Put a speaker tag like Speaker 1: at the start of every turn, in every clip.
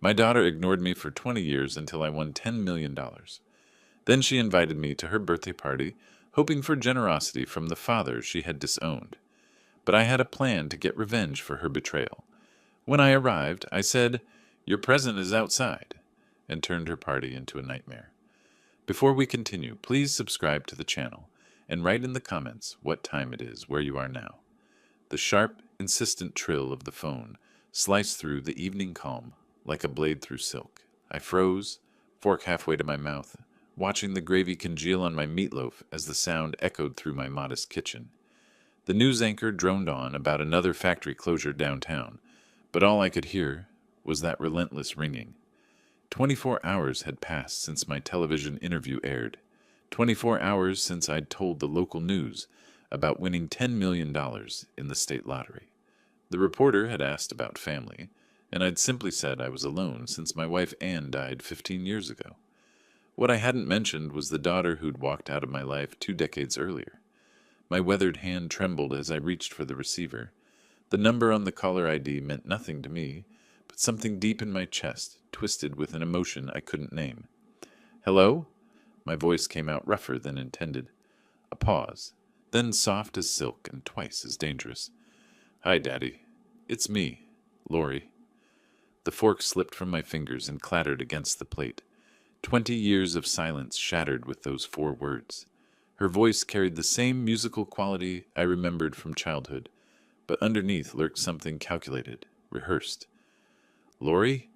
Speaker 1: My daughter ignored me for 20 years until I won $10 million. Then she invited me to her birthday party, hoping for generosity from the father she had disowned. But I had a plan to get revenge for her betrayal. When I arrived, I said, "Your present is outside," and turned her party into a nightmare. Before we continue, please subscribe to the channel and write in the comments what time it is where you are now. The sharp, insistent trill of the phone sliced through the evening calm like a blade through silk. I froze, fork halfway to my mouth, watching the gravy congeal on my meatloaf as the sound echoed through my modest kitchen. The news anchor droned on about another factory closure downtown, but all I could hear was that relentless ringing. 24 hours had passed since my television interview aired. 24 hours since I'd told the local news about winning $10 million in the state lottery. The reporter had asked about family, and I'd simply said I was alone since my wife Anne died 15 years ago. What I hadn't mentioned was the daughter who'd walked out of my life 2 decades earlier. My weathered hand trembled as I reached for the receiver. The number on the caller ID meant nothing to me, but something deep in my chest twisted with an emotion I couldn't name. "Hello?" My voice came out rougher than intended. A pause, then soft as silk and twice as dangerous. "Hi, Daddy. It's me, Lori." The fork slipped from my fingers and clattered against the plate. 20 years of silence shattered with those 4 words. Her voice carried the same musical quality I remembered from childhood, but underneath lurked something calculated, rehearsed. "Lori?"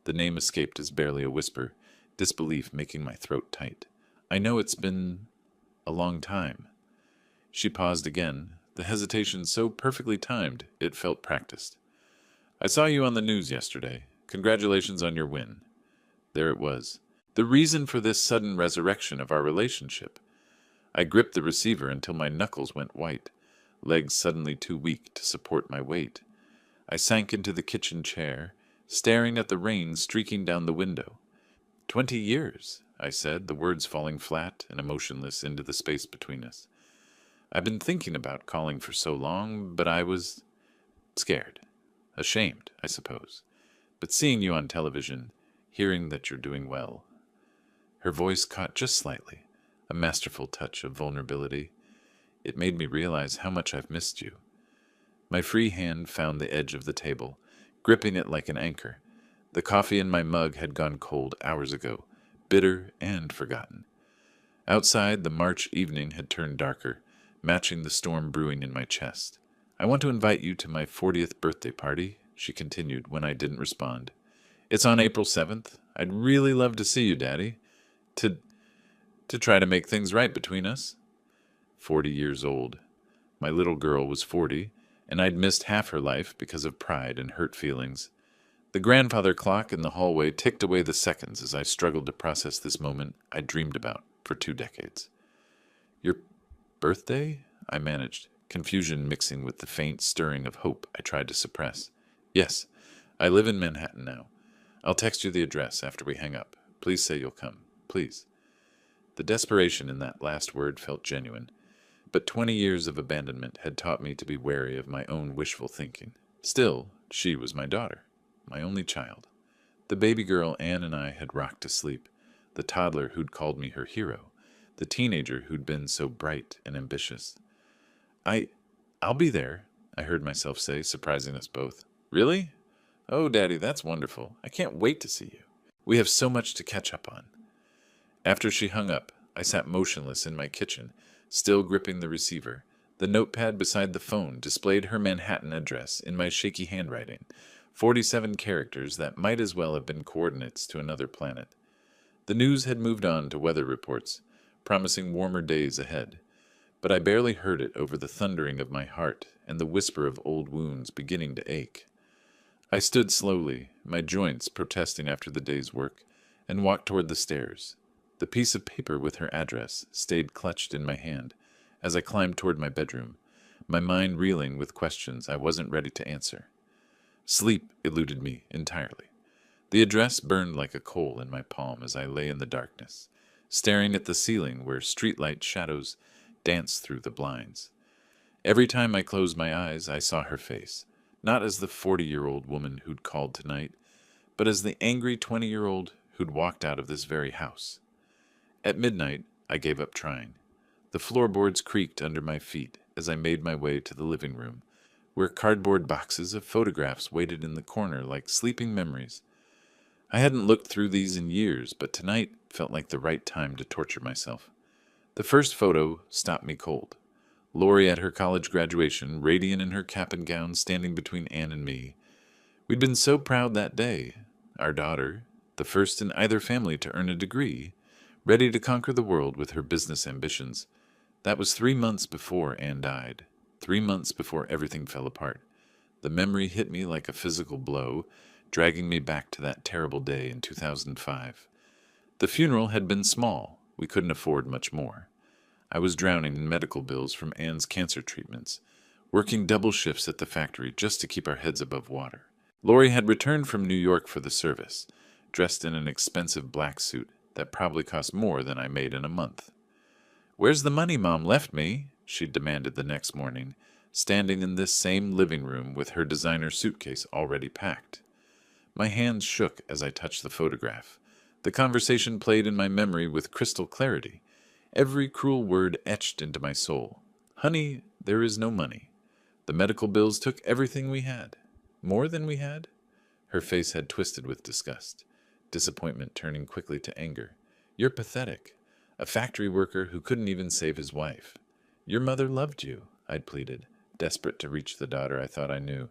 Speaker 1: The name escaped as barely a whisper, disbelief making my throat tight. "I know it's been a long time." She paused again, the hesitation so perfectly timed it felt practiced. "I saw you on the news yesterday. Congratulations on your win." There it was. The reason for this sudden resurrection of our relationship. I gripped the receiver until my knuckles went white, legs suddenly too weak to support my weight. I sank into the kitchen chair, staring at the rain streaking down the window. 20 years, I said, the words falling flat and emotionless into the space between us. "I've been thinking about calling for so long, but I was scared. Ashamed, I suppose. But seeing you on television, hearing that you're doing well." Her voice caught just slightly, a masterful touch of vulnerability. It made me realize how much I've missed you. My free hand found the edge of the table, gripping it like an anchor. The coffee in my mug had gone cold hours ago, bitter and forgotten. Outside, the March evening had turned darker, matching the storm brewing in my chest. "I want to invite you to my 40th birthday party," she continued when I didn't respond. "It's on April 7th. I'd really love to see you, Daddy. To try to make things right between us." 40 years old. My little girl was 40, and I'd missed half her life because of pride and hurt feelings. The grandfather clock in the hallway ticked away the seconds as I struggled to process this moment I'd dreamed about for 2 decades. "Your birthday?" I managed, confusion mixing with the faint stirring of hope I tried to suppress. "Yes, I live in Manhattan now. I'll text you the address after we hang up. Please say you'll come. Please." The desperation in that last word felt genuine, but 20 years of abandonment had taught me to be wary of my own wishful thinking. Still, she was my daughter, my only child. The baby girl Anne and I had rocked to sleep, the toddler who'd called me her hero, the teenager who'd been so bright and ambitious. I'll be there," I heard myself say, surprising us both. "Really? Oh, Daddy, that's wonderful. I can't wait to see you. We have so much to catch up on." After she hung up, I sat motionless in my kitchen, still gripping the receiver. The notepad beside the phone displayed her Manhattan address in my shaky handwriting, 47 characters that might as well have been coordinates to another planet. The news had moved on to weather reports, promising warmer days ahead, but I barely heard it over the thundering of my heart and the whisper of old wounds beginning to ache. I stood slowly, my joints protesting after the day's work, and walked toward the stairs. The piece of paper with her address stayed clutched in my hand as I climbed toward my bedroom, my mind reeling with questions I wasn't ready to answer. Sleep eluded me entirely. The address burned like a coal in my palm as I lay in the darkness, staring at the ceiling where streetlight shadows danced through the blinds. Every time I closed my eyes, I saw her face, not as the 40-year-old woman who'd called tonight, but as the angry 20-year-old who'd walked out of this very house. At midnight, I gave up trying. The floorboards creaked under my feet as I made my way to the living room, where cardboard boxes of photographs waited in the corner like sleeping memories. I hadn't looked through these in years, but tonight felt like the right time to torture myself. The first photo stopped me cold. Lori at her college graduation, radiant in her cap and gown, standing between Anne and me. We'd been so proud that day. Our daughter, the first in either family to earn a degree, ready to conquer the world with her business ambitions. That was 3 months before Anne died. 3 months before everything fell apart. The memory hit me like a physical blow, dragging me back to that terrible day in 2005. The funeral had been small. We couldn't afford much more. I was drowning in medical bills from Anne's cancer treatments, working double shifts at the factory just to keep our heads above water. Lori had returned from New York for the service, dressed in an expensive black suit that probably cost more than I made in a month. "Where's the money Mom left me?" she demanded the next morning, standing in this same living room with her designer suitcase already packed. My hands shook as I touched the photograph. The conversation played in my memory with crystal clarity, every cruel word etched into my soul. "Honey, there is no money. The medical bills took everything we had. More than we had?" Her face had twisted with disgust, disappointment turning quickly to anger. "You're pathetic. A factory worker who couldn't even save his wife. Your mother loved you," I'd pleaded, desperate to reach the daughter I thought I knew.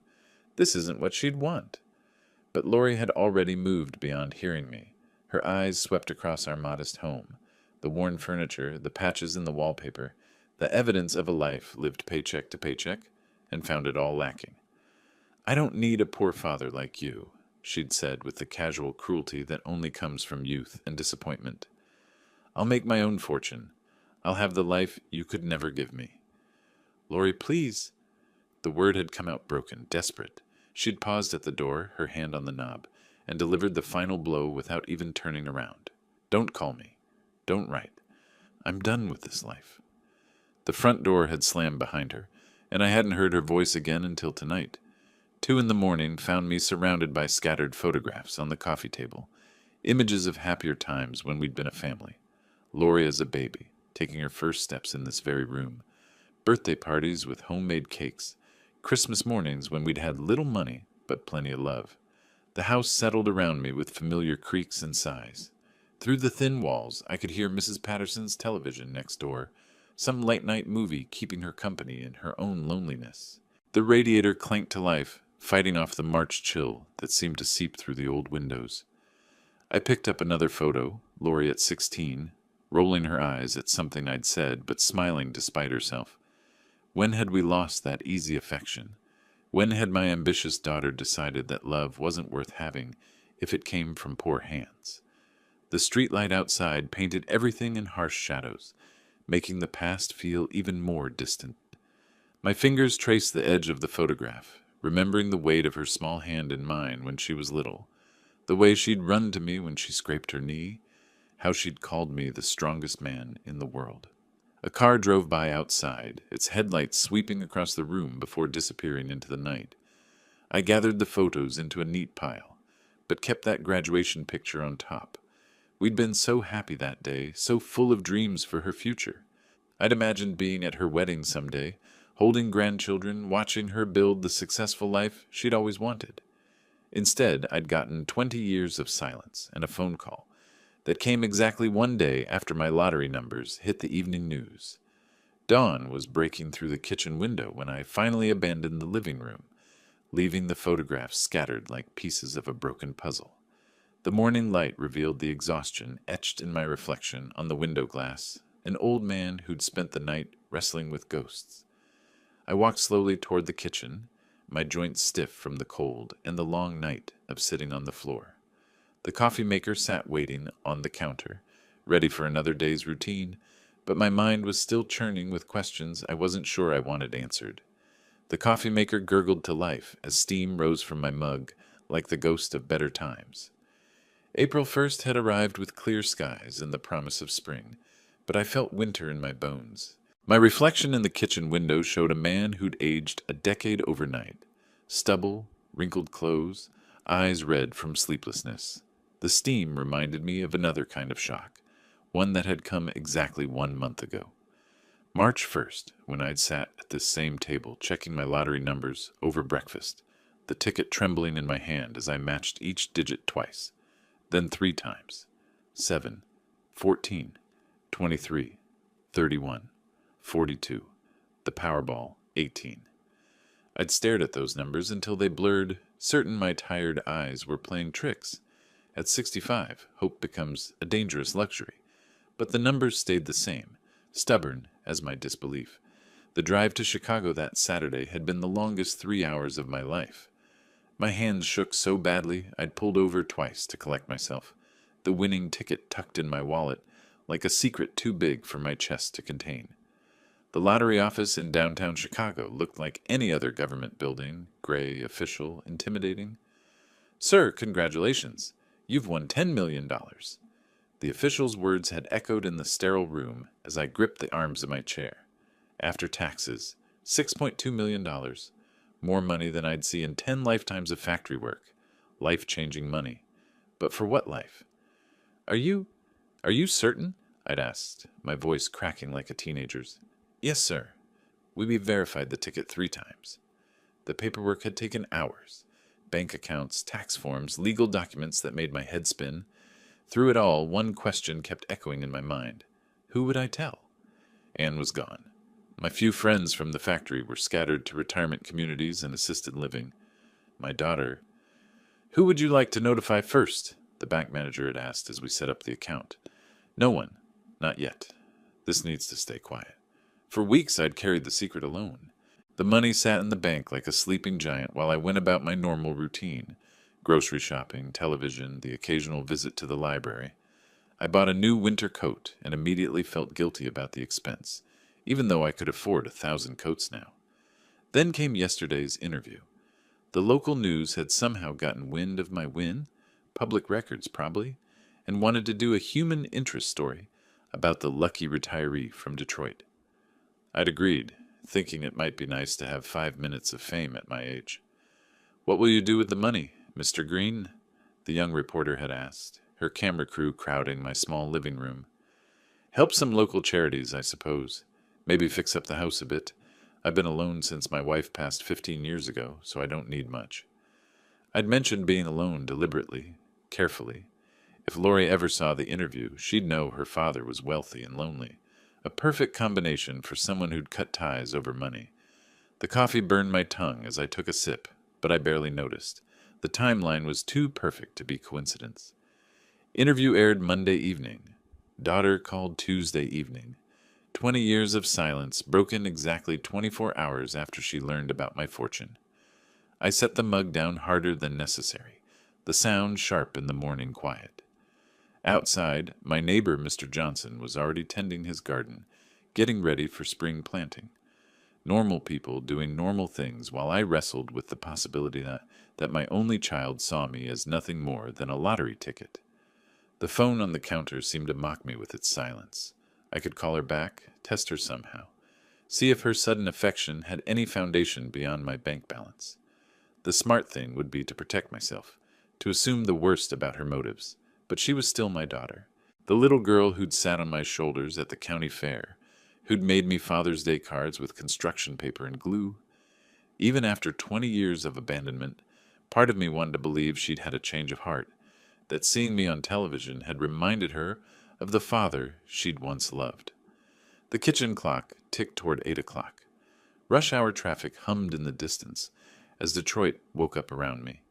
Speaker 1: This isn't what she'd want. But Lori had already moved beyond hearing me. Her eyes swept across our modest home, the worn furniture, the patches in the wallpaper, the evidence of a life lived paycheck to paycheck, and found it all lacking. "I don't need a poor father like you," she'd said with the casual cruelty that only comes from youth and disappointment. "I'll make my own fortune. I'll have the life you could never give me." "Lori, please." The word had come out broken, desperate. She'd paused at the door, her hand on the knob, and delivered the final blow without even turning around. "Don't call me. Don't write. I'm done with this life." The front door had slammed behind her, and I hadn't heard her voice again until tonight. 2 a.m. found me surrounded by scattered photographs on the coffee table, images of happier times when we'd been a family. Lori as a baby, taking her first steps in this very room, birthday parties with homemade cakes, Christmas mornings when we'd had little money but plenty of love. The house settled around me with familiar creaks and sighs. Through the thin walls, I could hear Mrs. Patterson's television next door, some late-night movie keeping her company in her own loneliness. The radiator clanked to life, fighting off the March chill that seemed to seep through the old windows. I picked up another photo, Lori at 16, rolling her eyes at something I'd said, but smiling despite herself. When had we lost that easy affection? When had my ambitious daughter decided that love wasn't worth having if it came from poor hands? The streetlight outside painted everything in harsh shadows, making the past feel even more distant. My fingers traced the edge of the photograph, remembering the weight of her small hand in mine when she was little, the way she'd run to me when she scraped her knee, how she'd called me the strongest man in the world. A car drove by outside, its headlights sweeping across the room before disappearing into the night. I gathered the photos into a neat pile, but kept that graduation picture on top. We'd been so happy that day, so full of dreams for her future. I'd imagined being at her wedding someday, holding grandchildren, watching her build the successful life she'd always wanted. Instead, I'd gotten 20 years of silence and a phone call that came exactly 1 day after my lottery numbers hit the evening news. Dawn was breaking through the kitchen window when I finally abandoned the living room, leaving the photographs scattered like pieces of a broken puzzle. The morning light revealed the exhaustion etched in my reflection on the window glass, an old man who'd spent the night wrestling with ghosts. I walked slowly toward the kitchen, my joints stiff from the cold and the long night of sitting on the floor. The coffee maker sat waiting on the counter, ready for another day's routine, but my mind was still churning with questions I wasn't sure I wanted answered. The coffee maker gurgled to life as steam rose from my mug like the ghost of better times. April 1st had arrived with clear skies and the promise of spring, but I felt winter in my bones. My reflection in the kitchen window showed a man who'd aged a decade overnight. Stubble, wrinkled clothes, eyes red from sleeplessness. The steam reminded me of another kind of shock, one that had come exactly 1 month ago. March 1st, when I'd sat at this same table checking my lottery numbers over breakfast, the ticket trembling in my hand as I matched each digit twice, then 3 times. 7, 14, 23, 31, 42, the Powerball, 18. I'd stared at those numbers until they blurred, certain my tired eyes were playing tricks. At 65, hope becomes a dangerous luxury. But the numbers stayed the same, stubborn as my disbelief. The drive to Chicago that Saturday had been the longest 3 hours of my life. My hands shook so badly I'd pulled over twice to collect myself, the winning ticket tucked in my wallet like a secret too big for my chest to contain. The lottery office in downtown Chicago looked like any other government building, gray, official, intimidating. "Sir, congratulations. You've won $10 million. The official's words had echoed in the sterile room as I gripped the arms of my chair. After taxes, $6.2 million. More money than I'd see in 10 lifetimes of factory work. Life-changing money. But for what life? Are you certain?" I'd asked, my voice cracking like a teenager's. "Yes, sir. We verified the ticket 3 times. The paperwork had taken hours. Bank accounts, tax forms, legal documents that made my head spin. Through it all, one question kept echoing in my mind. Who would I tell? Anne was gone. My few friends from the factory were scattered to retirement communities and assisted living. My daughter... "Who would you like to notify first?" the bank manager had asked as we set up the account. "No one. Not yet. This needs to stay quiet." For weeks I'd carried the secret alone. The money sat in the bank like a sleeping giant while I went about my normal routine. Grocery shopping, television, the occasional visit to the library. I bought a new winter coat and immediately felt guilty about the expense, even though I could afford 1,000 coats now. Then came yesterday's interview. The local news had somehow gotten wind of my win, public records probably, and wanted to do a human interest story about the lucky retiree from Detroit. I'd agreed, thinking it might be nice to have 5 minutes of fame at my age. "What will you do with the money, Mr. Green?" the young reporter had asked, her camera crew crowding my small living room. "Help some local charities, I suppose. Maybe fix up the house a bit. I've been alone since my wife passed 15 years ago, so I don't need much." I'd mentioned being alone deliberately, carefully. If Lori ever saw the interview, she'd know her father was wealthy and lonely. A perfect combination for someone who'd cut ties over money. The coffee burned my tongue as I took a sip, but I barely noticed. The timeline was too perfect to be coincidence. Interview aired Monday evening. Daughter called Tuesday evening. 20 years of silence, broken exactly 24 hours after she learned about my fortune. I set the mug down harder than necessary, the sound sharp in the morning quiet. Outside, my neighbor, Mr. Johnson, was already tending his garden, getting ready for spring planting. Normal people doing normal things while I wrestled with the possibility that my only child saw me as nothing more than a lottery ticket. The phone on the counter seemed to mock me with its silence. I could call her back, test her somehow, see if her sudden affection had any foundation beyond my bank balance. The smart thing would be to protect myself, to assume the worst about her motives. But she was still my daughter, the little girl who'd sat on my shoulders at the county fair, who'd made me Father's Day cards with construction paper and glue. Even after 20 years of abandonment, part of me wanted to believe she'd had a change of heart, that seeing me on television had reminded her of the father she'd once loved. The kitchen clock ticked toward 8 o'clock. Rush hour traffic hummed in the distance as Detroit woke up around me.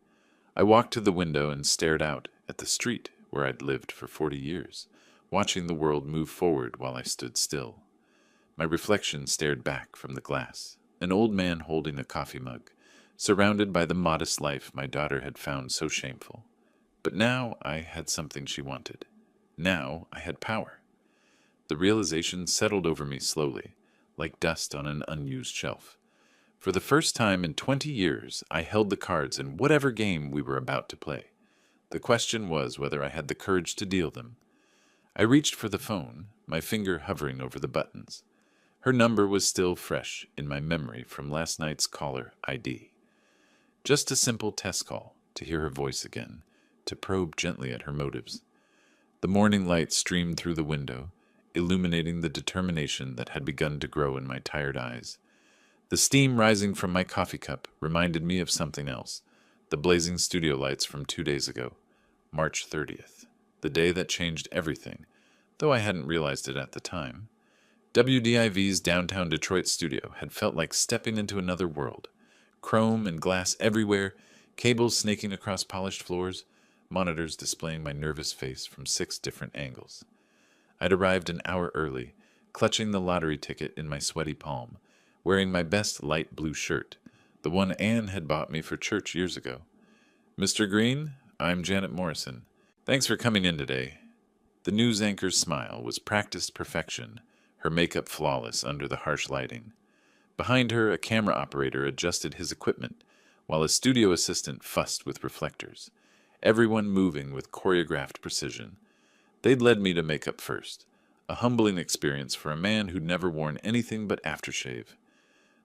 Speaker 1: I walked to the window and stared out at the street where I'd lived for 40 years, watching the world move forward while I stood still. My reflection stared back from the glass, an old man holding a coffee mug, surrounded by the modest life my daughter had found so shameful. But now I had something she wanted. Now I had power. The realization settled over me slowly, like dust on an unused shelf. For the first time in 20 years, I held the cards in whatever game we were about to play. The question was whether I had the courage to deal them. I reached for the phone, my finger hovering over the buttons. Her number was still fresh in my memory from last night's caller ID. Just a simple test call, to hear her voice again, to probe gently at her motives. The morning light streamed through the window, illuminating the determination that had begun to grow in my tired eyes. The steam rising from my coffee cup reminded me of something else, the blazing studio lights from 2 days ago, March 30th, the day that changed everything, though I hadn't realized it at the time. WDIV's downtown Detroit studio had felt like stepping into another world. Chrome and glass everywhere, cables snaking across polished floors, monitors displaying my nervous face from 6 different angles. I'd arrived an hour early, clutching the lottery ticket in my sweaty palm, wearing my best light blue shirt, the one Anne had bought me for church years ago. "Mr. Green, I'm Janet Morrison. Thanks for coming in today." The news anchor's smile was practiced perfection, her makeup flawless under the harsh lighting. Behind her, a camera operator adjusted his equipment, while a studio assistant fussed with reflectors, everyone moving with choreographed precision. They'd led me to makeup first, a humbling experience for a man who'd never worn anything but aftershave.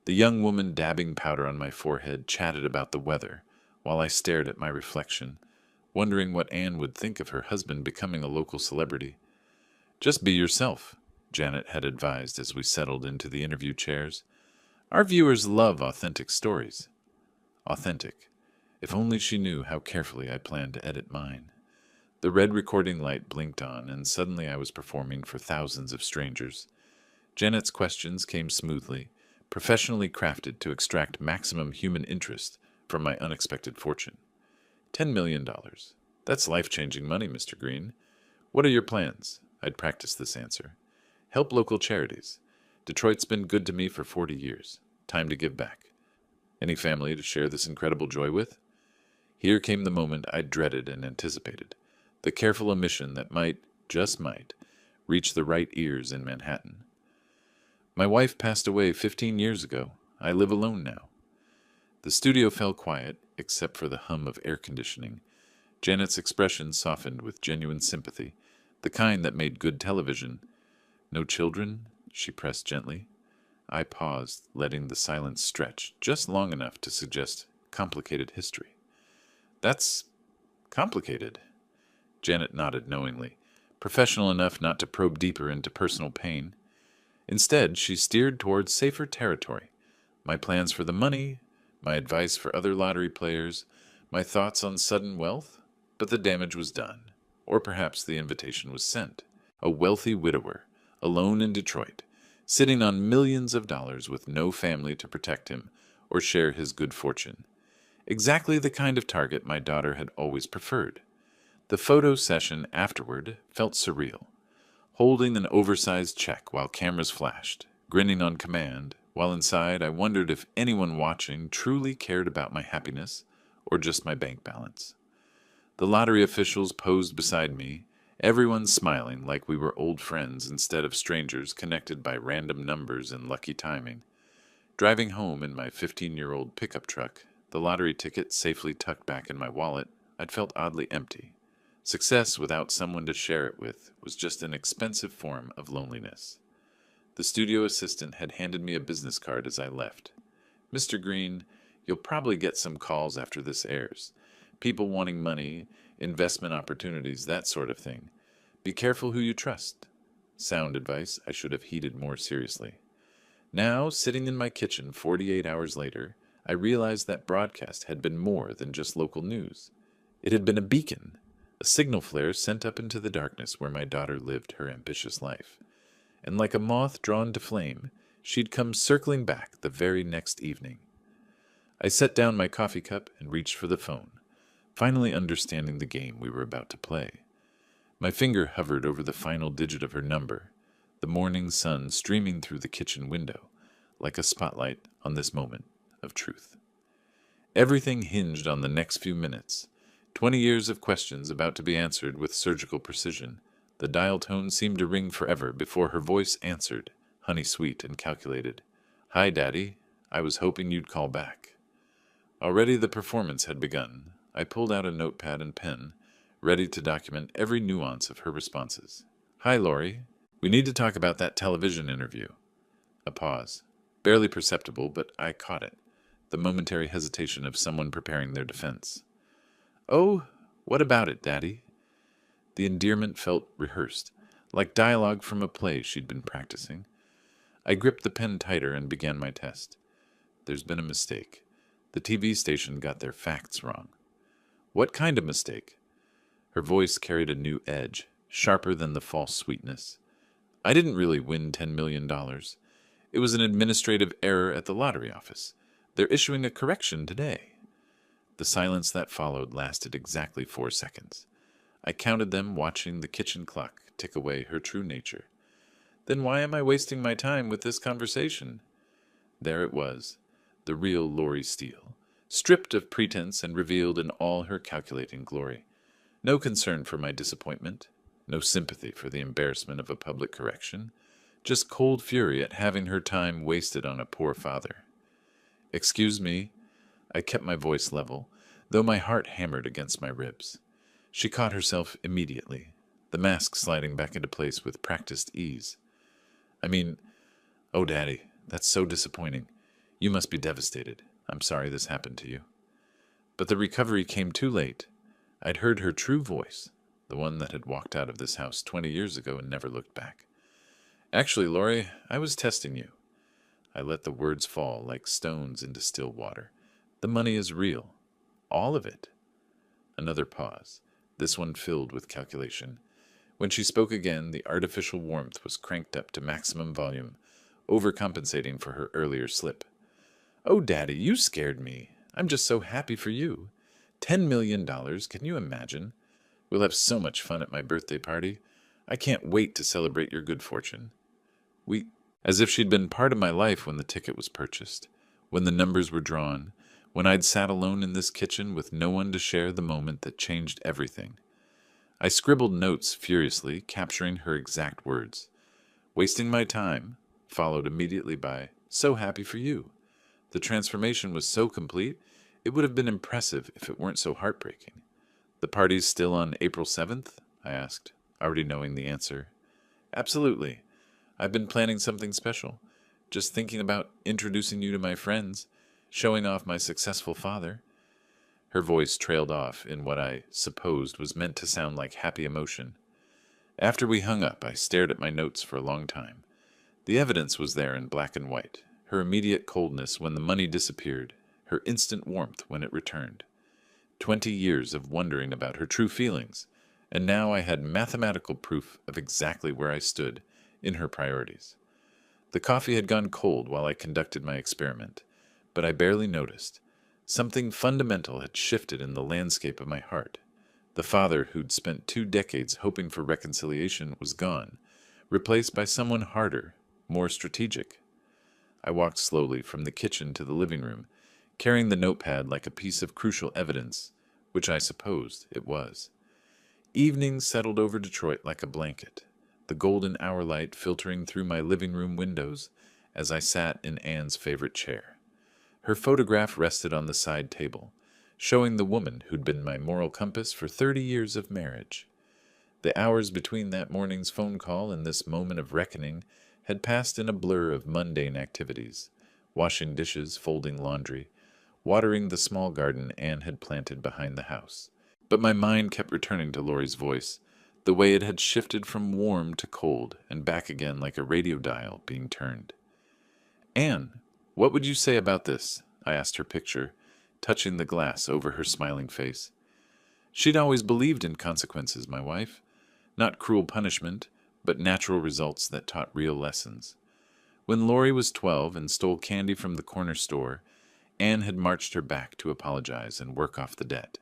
Speaker 1: The young woman dabbing powder on my forehead chatted about the weather, while I stared at my reflection, wondering what Anne would think of her husband becoming a local celebrity. "Just be yourself," Janet had advised as we settled into the interview chairs. "Our viewers love authentic stories." Authentic. If only she knew how carefully I planned to edit mine. The red recording light blinked on, and suddenly I was performing for thousands of strangers. Janet's questions came smoothly, professionally crafted to extract maximum human interest from my unexpected fortune. $10 million. That's life-changing money, Mr. Green. What are your plans? I'd practiced this answer. Help local charities. Detroit's been good to me for 40 years. Time to give back. Any family to share this incredible joy with? Here came the moment I dreaded and anticipated. The careful omission that might, just might, reach the right ears in Manhattan. My wife passed away 15 years ago. I live alone now. The studio fell quiet, except for the hum of air conditioning. Janet's expression softened with genuine sympathy, the kind that made good television. "No children?" she pressed gently. I paused, letting the silence stretch just long enough to suggest complicated history. "That's complicated." Janet nodded knowingly, professional enough not to probe deeper into personal pain. Instead, she steered towards safer territory. My plans for the money, my advice for other lottery players, my thoughts on sudden wealth. But the damage was done, or perhaps the invitation was sent. A wealthy widower, alone in Detroit, sitting on millions of dollars with no family to protect him or share his good fortune. Exactly the kind of target my daughter had always preferred. The photo session afterward felt surreal. Holding an oversized check while cameras flashed, grinning on command, while inside I wondered if anyone watching truly cared about my happiness or just my bank balance. The lottery officials posed beside me, everyone smiling like we were old friends instead of strangers connected by random numbers and lucky timing. Driving home in my 15-year-old pickup truck, the lottery ticket safely tucked back in my wallet, I'd felt oddly empty. Success without someone to share it with was just an expensive form of loneliness. The studio assistant had handed me a business card as I left. "Mr. Green, you'll probably get some calls after this airs. People wanting money, investment opportunities, that sort of thing. Be careful who you trust." Sound advice I should have heeded more seriously. Now, sitting in my kitchen 48 hours later, I realized that broadcast had been more than just local news. It had been a beacon, a signal flare sent up into the darkness where my daughter lived her ambitious life. And like a moth drawn to flame, she'd come circling back the very next evening. I set down my coffee cup and reached for the phone, finally understanding the game we were about to play. My finger hovered over the final digit of her number, the morning sun streaming through the kitchen window, like a spotlight on this moment of truth. Everything hinged on the next few minutes. 20 years of questions about to be answered with surgical precision. The dial tone seemed to ring forever before her voice answered, honey-sweet and calculated. "Hi, Daddy. I was hoping you'd call back." Already the performance had begun. I pulled out a notepad and pen, ready to document every nuance of her responses. "Hi, Lori. We need to talk about that television interview." A pause. Barely perceptible, but I caught it. The momentary hesitation of someone preparing their defense. "Oh, what about it, Daddy?" The endearment felt rehearsed, like dialogue from a play she'd been practicing. I gripped the pen tighter and began my test. "There's been a mistake. The TV station got their facts wrong." "What kind of mistake?" Her voice carried a new edge, sharper than the false sweetness. "I didn't really win $10 million. It was an administrative error at the lottery office. They're issuing a correction today." The silence that followed lasted exactly 4 seconds. I counted them, watching the kitchen clock tick away her true nature. "Then why am I wasting my time with this conversation?" There it was, the real Lori Steele, stripped of pretense and revealed in all her calculating glory. No concern for my disappointment, no sympathy for the embarrassment of a public correction, just cold fury at having her time wasted on a poor father. "Excuse me." I kept my voice level, though my heart hammered against my ribs. She caught herself immediately, the mask sliding back into place with practiced ease. "Oh, Daddy, that's so disappointing. You must be devastated. I'm sorry this happened to you." But the recovery came too late. I'd heard her true voice, the one that had walked out of this house 20 years ago and never looked back. "Actually, Lori, I was testing you." I let the words fall like stones into still water. "The money is real. All of it." Another pause, this one filled with calculation. When she spoke again, the artificial warmth was cranked up to maximum volume, overcompensating for her earlier slip. "Oh, Daddy, you scared me. I'm just so happy for you. $10 million, can you imagine? We'll have so much fun at my birthday party. I can't wait to celebrate your good fortune." As if she'd been part of my life when the ticket was purchased, when the numbers were drawn, when I'd sat alone in this kitchen with no one to share the moment that changed everything. I scribbled notes furiously, capturing her exact words. "Wasting my time," followed immediately by "so happy for you." The transformation was so complete, it would have been impressive if it weren't so heartbreaking. "The party's still on April 7th?" I asked, already knowing the answer. "Absolutely. I've been planning something special. Just thinking about introducing you to my friends, showing off my successful father." Her voice trailed off in what I supposed was meant to sound like happy emotion. After we hung up, I stared at my notes for a long time. The evidence was there in black and white, her immediate coldness when the money disappeared, her instant warmth when it returned. 20 years of wondering about her true feelings, and now I had mathematical proof of exactly where I stood in her priorities. The coffee had gone cold while I conducted my experiment, but I barely noticed. Something fundamental had shifted in the landscape of my heart. The father who'd spent 2 decades hoping for reconciliation was gone, replaced by someone harder, more strategic. I walked slowly from the kitchen to the living room, carrying the notepad like a piece of crucial evidence, which I supposed it was. Evening settled over Detroit like a blanket, the golden hour light filtering through my living room windows as I sat in Anne's favorite chair. Her photograph rested on the side table, showing the woman who'd been my moral compass for 30 years of marriage. The hours between that morning's phone call and this moment of reckoning had passed in a blur of mundane activities, washing dishes, folding laundry, watering the small garden Anne had planted behind the house. But my mind kept returning to Lori's voice, the way it had shifted from warm to cold and back again like a radio dial being turned. "Anne, what would you say about this?" I asked her picture, touching the glass over her smiling face. She'd always believed in consequences, my wife. Not cruel punishment, but natural results that taught real lessons. When Lori was 12 and stole candy from the corner store, Anne had marched her back to apologize and work off the debt.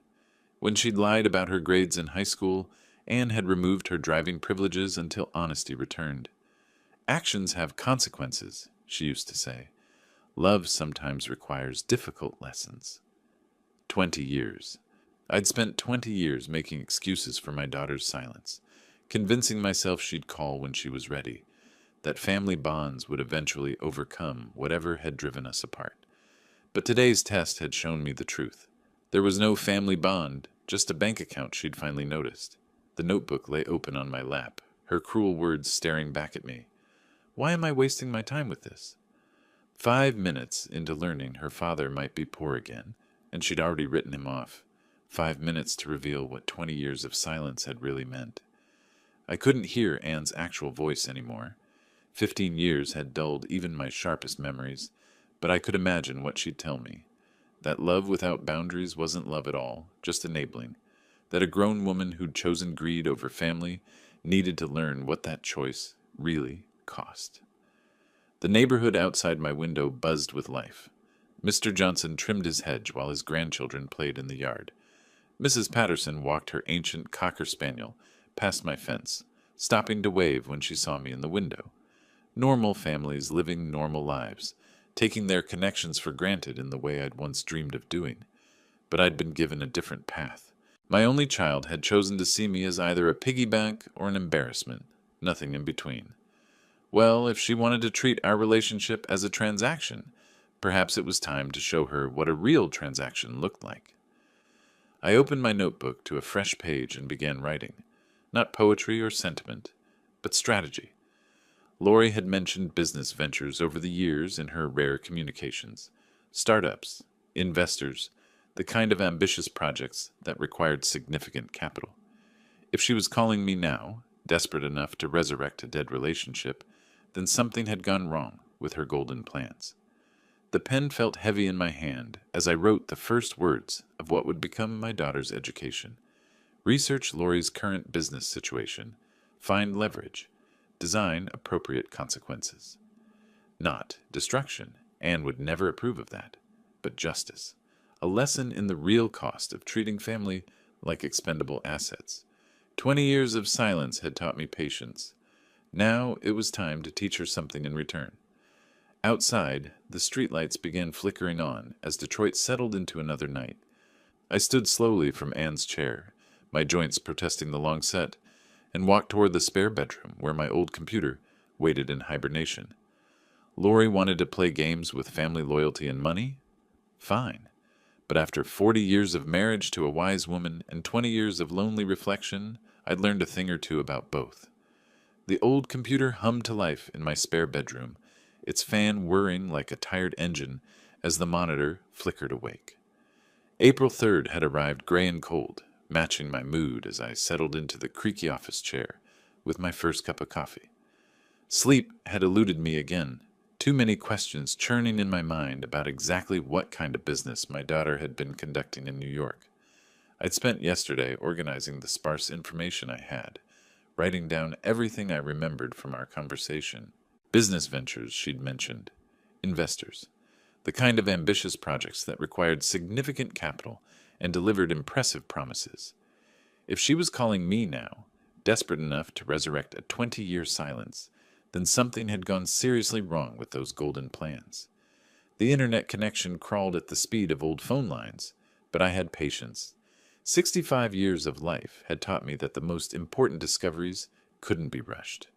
Speaker 1: When she'd lied about her grades in high school, Anne had removed her driving privileges until honesty returned. "Actions have consequences," she used to say. "Love sometimes requires difficult lessons." 20 years. I'd spent 20 years making excuses for my daughter's silence, convincing myself she'd call when she was ready, that family bonds would eventually overcome whatever had driven us apart. But today's test had shown me the truth. There was no family bond, just a bank account she'd finally noticed. The notebook lay open on my lap, her cruel words staring back at me. Why am I wasting my time with this? 5 minutes into learning her father might be poor again, and she'd already written him off. 5 minutes to reveal what 20 years of silence had really meant. I couldn't hear Anne's actual voice anymore. 15 years had dulled even my sharpest memories, but I could imagine what she'd tell me. That love without boundaries wasn't love at all, just enabling. That a grown woman who'd chosen greed over family needed to learn what that choice really cost. The neighborhood outside my window buzzed with life. Mr. Johnson trimmed his hedge while his grandchildren played in the yard. Mrs. Patterson walked her ancient cocker spaniel past my fence, stopping to wave when she saw me in the window. Normal families living normal lives, taking their connections for granted in the way I'd once dreamed of doing. But I'd been given a different path. My only child had chosen to see me as either a piggy bank or an embarrassment, nothing in between. Well, if she wanted to treat our relationship as a transaction, perhaps it was time to show her what a real transaction looked like. I opened my notebook to a fresh page and began writing. Not poetry or sentiment, but strategy. Lori had mentioned business ventures over the years in her rare communications. Startups, investors, the kind of ambitious projects that required significant capital. If she was calling me now, desperate enough to resurrect a dead relationship, then something had gone wrong with her golden plans. The pen felt heavy in my hand as I wrote the first words of what would become my daughter's education. Research Lori's current business situation. Find leverage. Design appropriate consequences. Not destruction. Anne would never approve of that, but justice. A lesson in the real cost of treating family like expendable assets. 20 years of silence had taught me patience. Now it was time to teach her something in return. Outside, the streetlights began flickering on as Detroit settled into another night. I stood slowly from Anne's chair, my joints protesting the long set, and walked toward the spare bedroom where my old computer waited in hibernation. Lori wanted to play games with family loyalty and money? Fine. But after 40 years of marriage to a wise woman and 20 years of lonely reflection, I'd learned a thing or two about both. The old computer hummed to life in my spare bedroom, its fan whirring like a tired engine as the monitor flickered awake. April 3rd had arrived gray and cold, matching my mood as I settled into the creaky office chair with my first cup of coffee. Sleep had eluded me again, too many questions churning in my mind about exactly what kind of business my daughter had been conducting in New York. I'd spent yesterday organizing the sparse information I had, writing down everything I remembered from our conversation. Business ventures, she'd mentioned. Investors. The kind of ambitious projects that required significant capital and delivered impressive promises. If she was calling me now, desperate enough to resurrect a 20-year silence, then something had gone seriously wrong with those golden plans. The internet connection crawled at the speed of old phone lines, but I had patience. 65 years of life had taught me that the most important discoveries couldn't be rushed.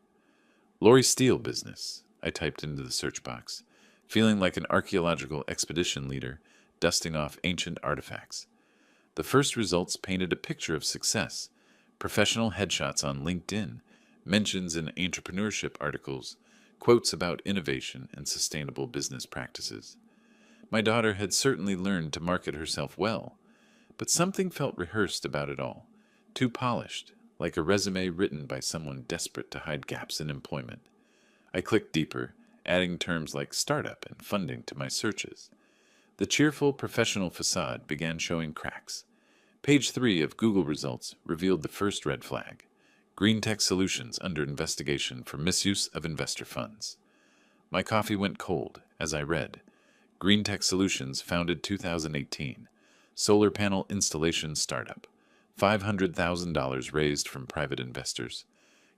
Speaker 1: Lori Steele business, I typed into the search box, feeling like an archaeological expedition leader dusting off ancient artifacts. The first results painted a picture of success, professional headshots on LinkedIn, mentions in entrepreneurship articles, quotes about innovation and sustainable business practices. My daughter had certainly learned to market herself well, but something felt rehearsed about it all, too polished, like a resume written by someone desperate to hide gaps in employment. I clicked deeper, adding terms like startup and funding to my searches. The cheerful professional facade began showing cracks. Page 3 of Google results revealed the first red flag. GreenTech Solutions under investigation for misuse of investor funds. My coffee went cold as I read. GreenTech Solutions founded 2018. Solar panel installation startup. $500,000 raised from private investors.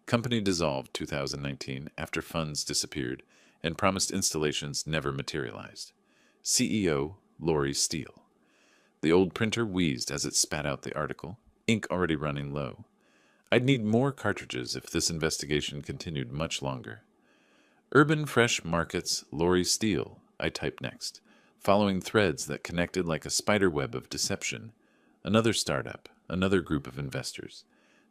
Speaker 1: Company dissolved 2019 after funds disappeared and promised installations never materialized. CEO Lori Steele. The old printer wheezed as it spat out the article, ink already running low. I'd need more cartridges if this investigation continued much longer. Urban Fresh Markets Lori Steele, I typed next, following threads that connected like a spider web of deception. Another startup, another group of investors.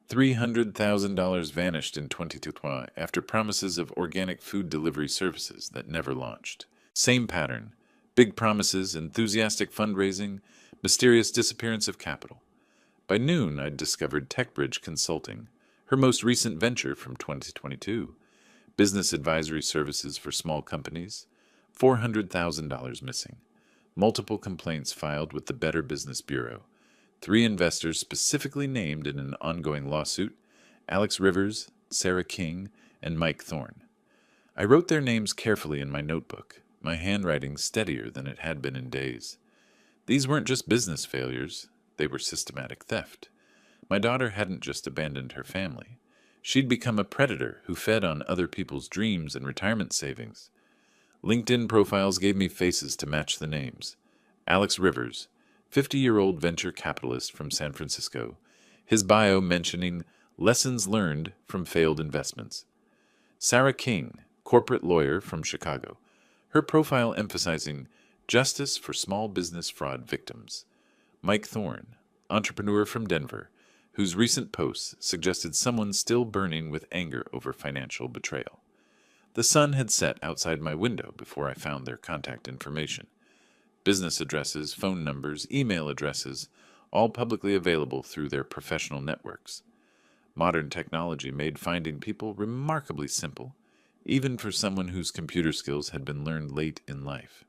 Speaker 1: $300,000 vanished in 2020 after promises of organic food delivery services that never launched. Same pattern. Big promises, enthusiastic fundraising, mysterious disappearance of capital. By noon, I'd discovered TechBridge Consulting, her most recent venture from 2022, business advisory services for small companies, $400,000 missing, multiple complaints filed with the Better Business Bureau, 3 investors specifically named in an ongoing lawsuit: Alex Rivers, Sarah King, and Mike Thorne. I wrote their names carefully in my notebook, my handwriting steadier than it had been in days. These weren't just business failures, they were systematic theft. My daughter hadn't just abandoned her family. She'd become a predator who fed on other people's dreams and retirement savings. LinkedIn profiles gave me faces to match the names. Alex Rivers, 50-year-old venture capitalist from San Francisco, his bio mentioning lessons learned from failed investments. Sarah King, corporate lawyer from Chicago, her profile emphasizing justice for small business fraud victims. Mike Thorne, entrepreneur from Denver, whose recent posts suggested someone still burning with anger over financial betrayal. The sun had set outside my window before I found their contact information. Business addresses, phone numbers, email addresses, all publicly available through their professional networks. Modern technology made finding people remarkably simple, even for someone whose computer skills had been learned late in life.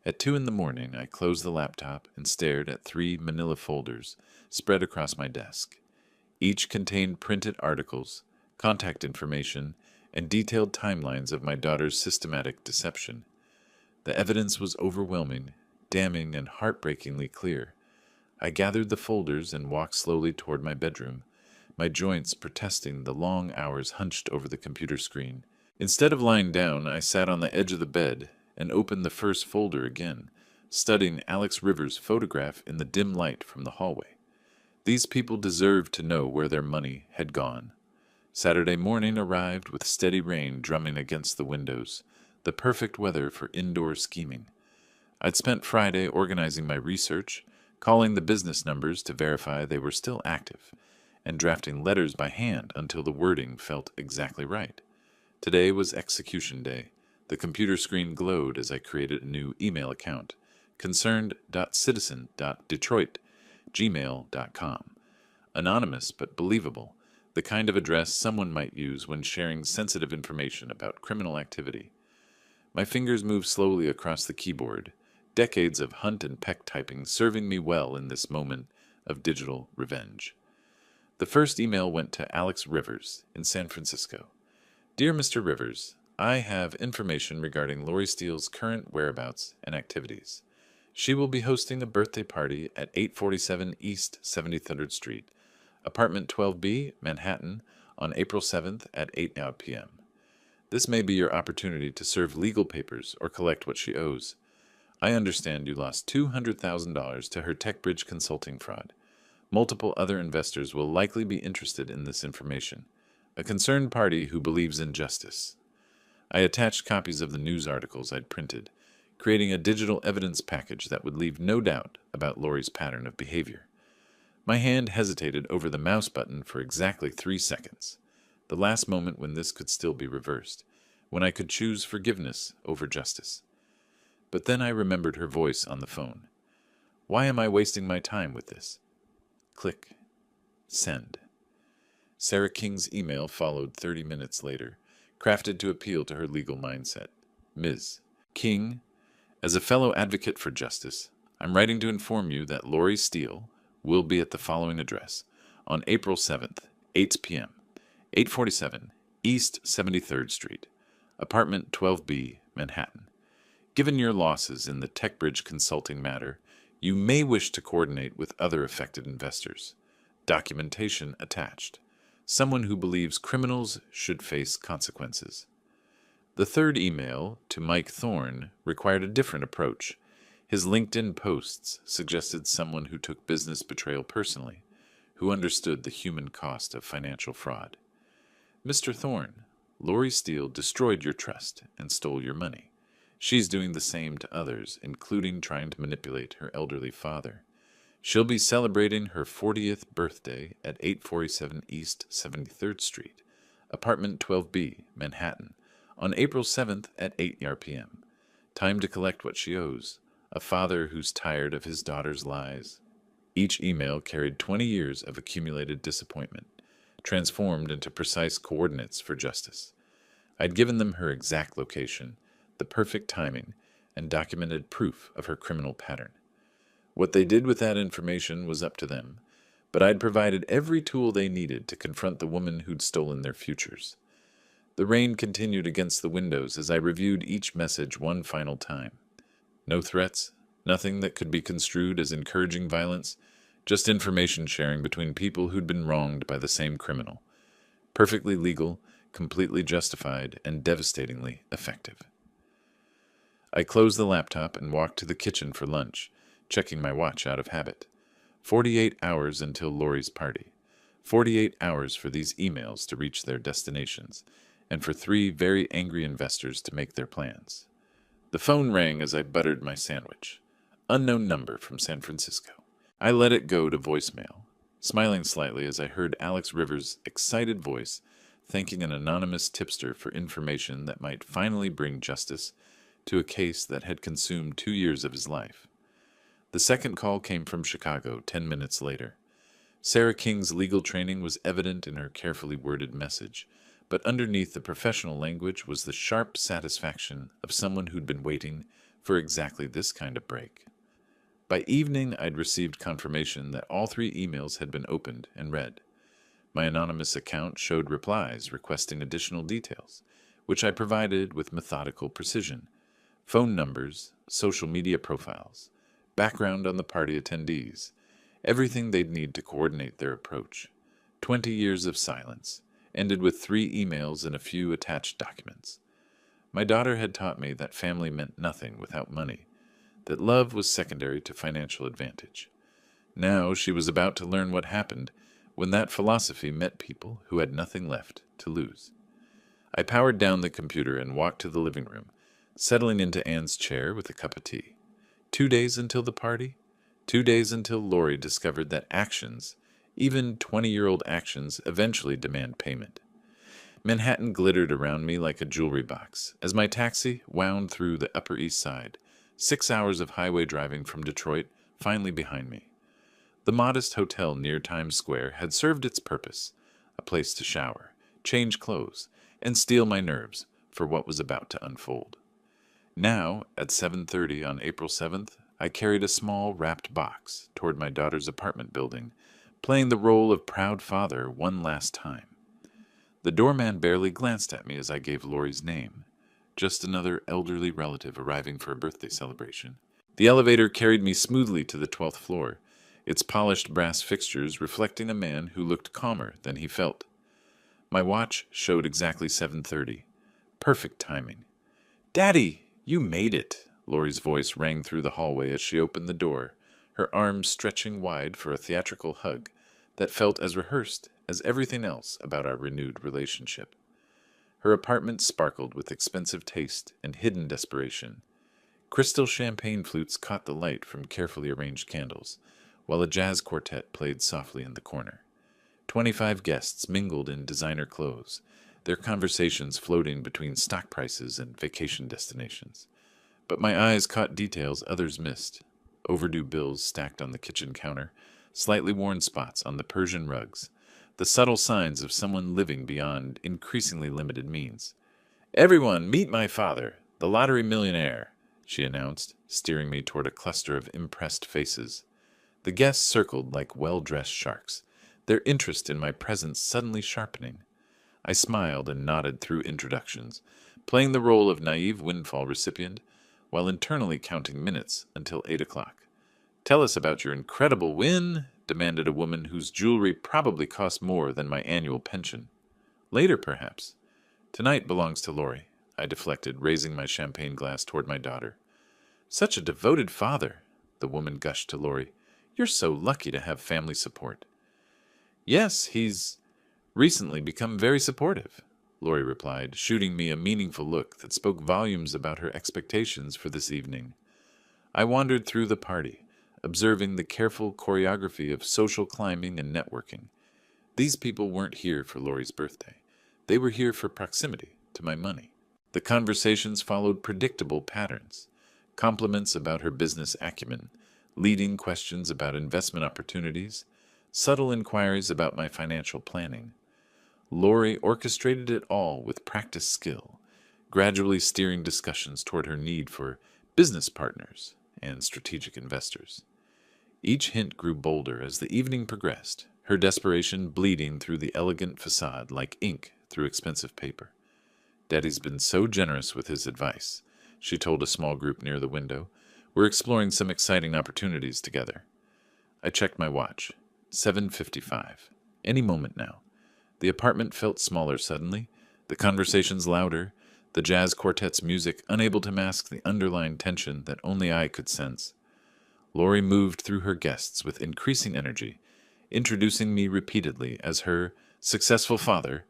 Speaker 1: At 2 a.m, I closed the laptop and stared at 3 manila folders spread across my desk. Each contained printed articles, contact information, and detailed timelines of my daughter's systematic deception. The evidence was overwhelming, damning, and heartbreakingly clear. I gathered the folders and walked slowly toward my bedroom, my joints protesting the long hours hunched over the computer screen. Instead of lying down, I sat on the edge of the bed and opened the first folder again, studying Alex Rivers' photograph in the dim light from the hallway. These people deserved to know where their money had gone. Saturday morning arrived with steady rain drumming against the windows, the perfect weather for indoor scheming. I'd spent Friday organizing my research, calling the business numbers to verify they were still active, and drafting letters by hand until the wording felt exactly right. Today was execution day. The computer screen glowed as I created a new email account, concerned.citizen.detroit@gmail.com. Anonymous but believable, the kind of address someone might use when sharing sensitive information about criminal activity. My fingers moved slowly across the keyboard, decades of hunt and peck typing serving me well in this moment of digital revenge. The first email went to Alex Rivers in San Francisco. Dear Mr. Rivers, I have information regarding Lori Steele's current whereabouts and activities. She will be hosting a birthday party at 847 East 73rd Street, apartment 12B, Manhattan, on April 7th at 8 p.m. This may be your opportunity to serve legal papers or collect what she owes. I understand you lost $200,000 to her TechBridge Consulting fraud. Multiple other investors will likely be interested in this information. A concerned party who believes in justice. I attached copies of the news articles I'd printed, creating a digital evidence package that would leave no doubt about Lori's pattern of behavior. My hand hesitated over the mouse button for exactly 3 seconds, the last moment when this could still be reversed, when I could choose forgiveness over justice. But then I remembered her voice on the phone. Why am I wasting my time with this? Click. Send. Sarah King's email followed 30 minutes later, crafted to appeal to her legal mindset. Ms. King, as a fellow advocate for justice, I'm writing to inform you that Lori Steele will be at the following address on April 7th, 8 p.m., 847 East 73rd Street, apartment 12B, Manhattan. Given your losses in the TechBridge Consulting matter, you may wish to coordinate with other affected investors. Documentation attached. Someone who believes criminals should face consequences. The third email, to Mike Thorne, required a different approach. His LinkedIn posts suggested someone who took business betrayal personally, who understood the human cost of financial fraud. Mr. Thorne, Lori Steele destroyed your trust and stole your money. She's doing the same to others, including trying to manipulate her elderly father. She'll be celebrating her 40th birthday at 847 East 73rd Street, apartment 12B, Manhattan, on April 7th at 8 p.m. Time to collect what she owes. A father who's tired of his daughter's lies. Each email carried 20 years of accumulated disappointment, transformed into precise coordinates for justice. I'd given them her exact location, the perfect timing, and documented proof of her criminal pattern. What they did with that information was up to them, but I'd provided every tool they needed to confront the woman who'd stolen their futures. The rain continued against the windows as I reviewed each message one final time. No threats, nothing that could be construed as encouraging violence, just information sharing between people who'd been wronged by the same criminal. Perfectly legal, completely justified, and devastatingly effective. I closed the laptop and walked to the kitchen for lunch, checking my watch out of habit. 48 hours until Lori's party. 48 hours for these emails to reach their destinations, and for 3 very angry investors to make their plans. The phone rang as I buttered my sandwich. Unknown number from San Francisco. I let it go to voicemail, smiling slightly as I heard Alex Rivers' excited voice thanking an anonymous tipster for information that might finally bring justice to a case that had consumed 2 years of his life. The second call came from Chicago 10 minutes later. Sarah King's legal training was evident in her carefully worded message, but underneath the professional language was the sharp satisfaction of someone who'd been waiting for exactly this kind of break. By evening, I'd received confirmation that all 3 emails had been opened and read. My anonymous account showed replies requesting additional details, which I provided with methodical precision. Phone numbers, social media profiles, background on the party attendees, everything they'd need to coordinate their approach. 20 years of silence, ended with 3 emails and a few attached documents. My daughter had taught me that family meant nothing without money, that love was secondary to financial advantage. Now she was about to learn what happened when that philosophy met people who had nothing left to lose. I powered down the computer and walked to the living room, settling into Anne's chair with a cup of tea. 2 days until the party? 2 days until Lori discovered that actions, even 20-year-old actions, eventually demand payment. Manhattan glittered around me like a jewelry box as my taxi wound through the Upper East Side, 6 hours of highway driving from Detroit finally behind me. The modest hotel near Times Square had served its purpose, a place to shower, change clothes, and steel my nerves for what was about to unfold. Now, at 7:30 on April 7th, I carried a small wrapped box toward my daughter's apartment building, playing the role of proud father one last time. The doorman barely glanced at me as I gave Lori's name, just another elderly relative arriving for a birthday celebration. The elevator carried me smoothly to the 12th floor, its polished brass fixtures reflecting a man who looked calmer than he felt. My watch showed exactly 7:30. Perfect timing. "Daddy, you made it!" Lori's voice rang through the hallway as she opened the door, her arms stretching wide for a theatrical hug that felt as rehearsed as everything else about our renewed relationship. Her apartment sparkled with expensive taste and hidden desperation. Crystal champagne flutes caught the light from carefully arranged candles, while a jazz quartet played softly in the corner. 25 guests mingled in designer clothes, their conversations floating between stock prices and vacation destinations. But my eyes caught details others missed: overdue bills stacked on the kitchen counter, slightly worn spots on the Persian rugs, the subtle signs of someone living beyond increasingly limited means. "Everyone, meet my father, the lottery millionaire," she announced, steering me toward a cluster of impressed faces. The guests circled like well-dressed sharks, their interest in my presence suddenly sharpening. I smiled and nodded through introductions, playing the role of naive windfall recipient, while internally counting minutes until 8 o'clock. "Tell us about your incredible win," demanded a woman whose jewelry probably cost more than my annual pension. "Later, perhaps. Tonight belongs to Lori," I deflected, raising my champagne glass toward my daughter. "Such a devoted father," the woman gushed to Lori. "You're so lucky to have family support." "Yes, he's recently become very supportive," Lori replied, shooting me a meaningful look that spoke volumes about her expectations for this evening. I wandered through the party, observing the careful choreography of social climbing and networking. These people weren't here for Lori's birthday. They were here for proximity to my money. The conversations followed predictable patterns: compliments about her business acumen, leading questions about investment opportunities, subtle inquiries about my financial planning. Lori orchestrated it all with practiced skill, gradually steering discussions toward her need for business partners and strategic investors. Each hint grew bolder as the evening progressed, her desperation bleeding through the elegant facade like ink through expensive paper. Daddy's been so generous with his advice, she told a small group near the window. We're exploring some exciting opportunities together. I checked my watch. 7:55. Any moment now. The apartment felt smaller suddenly, the conversations louder, the jazz quartet's music unable to mask the underlying tension that only I could sense. Lori moved through her guests with increasing energy, introducing me repeatedly as her successful father,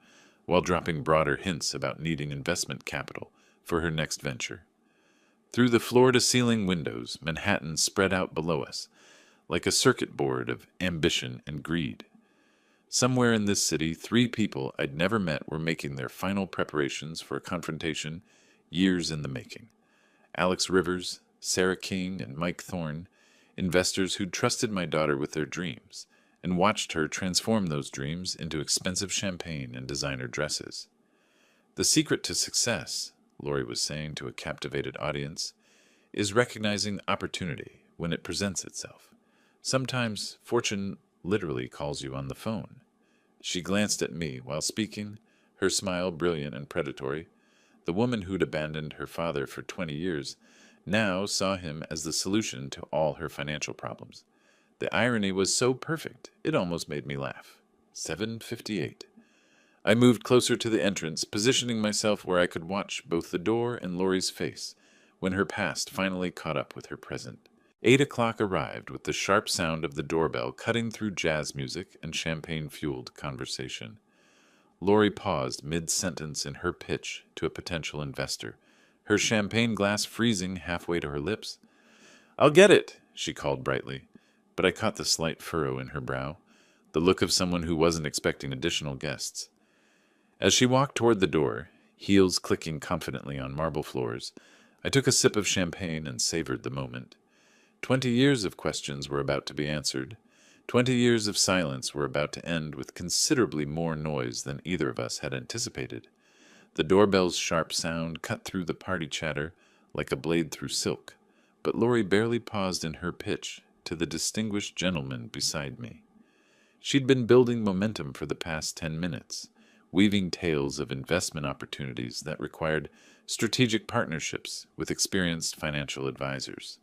Speaker 1: while dropping broader hints about needing investment capital for her next venture. Through the floor-to-ceiling windows, Manhattan spread out below us, like a circuit board of ambition and greed. Somewhere in this city, 3 people I'd never met were making their final preparations for a confrontation years in the making. Alex Rivers, Sarah King, and Mike Thorne, investors who'd trusted my daughter with their dreams and watched her transform those dreams into expensive champagne and designer dresses. The secret to success, Lori was saying to a captivated audience, is recognizing opportunity when it presents itself. Sometimes fortune literally calls you on the phone. She glanced at me while speaking, her smile brilliant and predatory. The woman who'd abandoned her father for 20 years now saw him as the solution to all her financial problems. The irony was so perfect, it almost made me laugh. 7:58. I moved closer to the entrance, positioning myself where I could watch both the door and Lori's face, when her past finally caught up with her present. 8 o'clock arrived with the sharp sound of the doorbell cutting through jazz music and champagne-fueled conversation. Lori paused mid-sentence in her pitch to a potential investor, her champagne glass freezing halfway to her lips. "I'll get it," she called brightly, but I caught the slight furrow in her brow, the look of someone who wasn't expecting additional guests. As she walked toward the door, heels clicking confidently on marble floors, I took a sip of champagne and savored the moment. 20 years of questions were about to be answered. 20 years of silence were about to end with considerably more noise than either of us had anticipated. The doorbell's sharp sound cut through the party chatter like a blade through silk, but Lori barely paused in her pitch to the distinguished gentleman beside me. She'd been building momentum for the past 10 minutes, weaving tales of investment opportunities that required strategic partnerships with experienced financial advisors.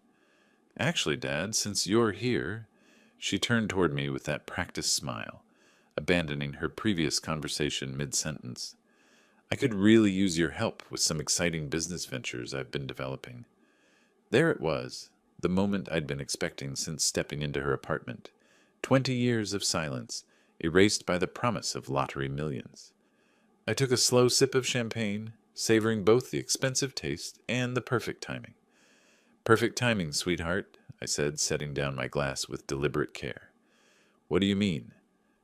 Speaker 1: "Actually, Dad, since you're here," she turned toward me with that practiced smile, abandoning her previous conversation mid-sentence. "I could really use your help with some exciting business ventures I've been developing." There it was, the moment I'd been expecting since stepping into her apartment. 20 years of silence, erased by the promise of lottery millions. I took a slow sip of champagne, savoring both the expensive taste and the perfect timing. "Perfect timing, sweetheart," I said, setting down my glass with deliberate care. "What do you mean?"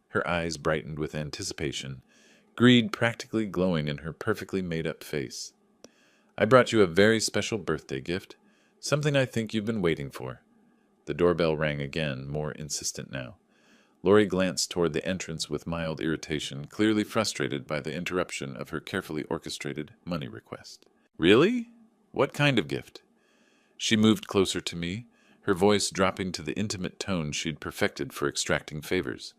Speaker 1: Her eyes brightened with anticipation, greed practically glowing in her perfectly made-up face. "I brought you a very special birthday gift, something I think you've been waiting for." The doorbell rang again, more insistent now. Lori glanced toward the entrance with mild irritation, clearly frustrated by the interruption of her carefully orchestrated money request. "Really? What kind of gift?" She moved closer to me, her voice dropping to the intimate tone she'd perfected for extracting favors.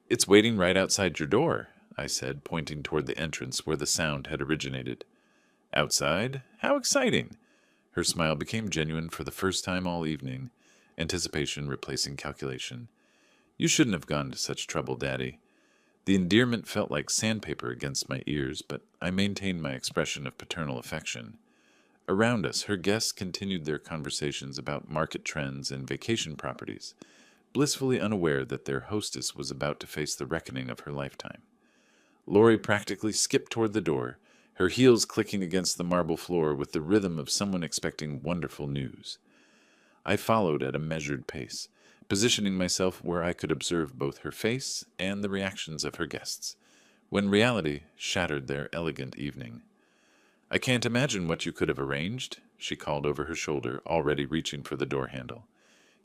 Speaker 1: "It's waiting right outside your door," I said, pointing toward the entrance where the sound had originated. "Outside? How exciting!" Her smile became genuine for the first time all evening, anticipation replacing calculation. "You shouldn't have gone to such trouble, Daddy." The endearment felt like sandpaper against my ears, but I maintained my expression of paternal affection. Around us, her guests continued their conversations about market trends and vacation properties, blissfully unaware that their hostess was about to face the reckoning of her lifetime. Lori practically skipped toward the door, her heels clicking against the marble floor with the rhythm of someone expecting wonderful news. I followed at a measured pace, positioning myself where I could observe both her face and the reactions of her guests, when reality shattered their elegant evening. "I can't imagine what you could have arranged," she called over her shoulder, already reaching for the door handle.